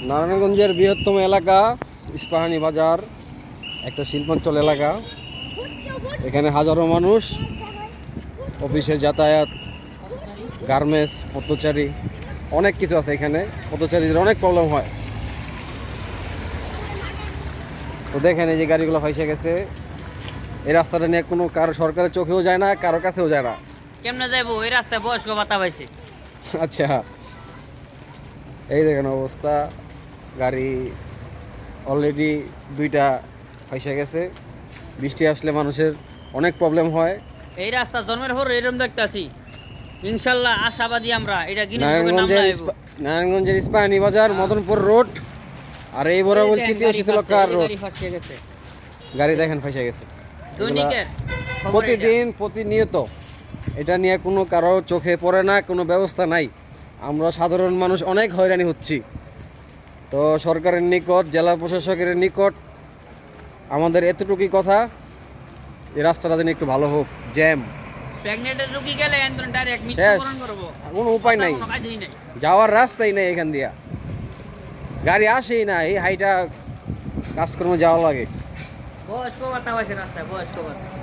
নারায়ণগঞ্জের বৃহত্তম এলাকা ইস্পাহানি বাজার, একটা শিল্পাঞ্চল এলাকা। এখানে হাজারো মানুষ অফিসে যাতায়াত, গার্মেন্টস, পথচারী, অনেক কিছু আছে এখানে। পথচারীদের অনেক প্রবলেম হয়। তো দেখেন এই যে গাড়িগুলো ফাইসে গেছে। এই রাস্তাটা নিয়ে কোনো কারো সরকারের চোখেও যায় না, কারো কাছেও যায় না। কেমনে যাইবো এই রাস্তায়? বয়স্ক ভাতা পাইছে। আচ্ছা, এই দেখেন অবস্থা। গাড়ি অলরেডি দুইটা ফাইসে গেছে। বৃষ্টি আসলে মানুষের অনেক প্রবলেম হয়। এই রাস্তা জন্মের পর এরকম দেখতাছি। ইনশাল্লাহ আশাবাদী আমরা, এটা নারায়ণগঞ্জের ইস্পাহানি বাজার, মদনপুর রোড, আর এই বরাবর তৃতীয় শীতলক্ষার রোড। গাড়ি দেখেন ফাইসে গেছে প্রতিদিন, প্রতিনিয়ত। এটা নিয়ে কোনো কারো চোখে পড়ে না, কোনো ব্যবস্থা নাই। আমরা সাধারণ মানুষ অনেক হয়রানি হচ্ছি। তো সরকারের নিকট, জেলা প্রশাসকের নিকট আমাদের এতটুকুই কথা, এই রাস্তাটা যেন একটু ভালো হোক। জ্যাম, কোনো উপায় নাই, যাওয়ার রাস্তাই নেই এখান দিয়া, গাড়ি আসেই না। এই হাইটা কাজকর্মে যাওয়া লাগে। বয়স্ক ভাতা পাইছে রাস্তায়, বয়স্ক ভাতা।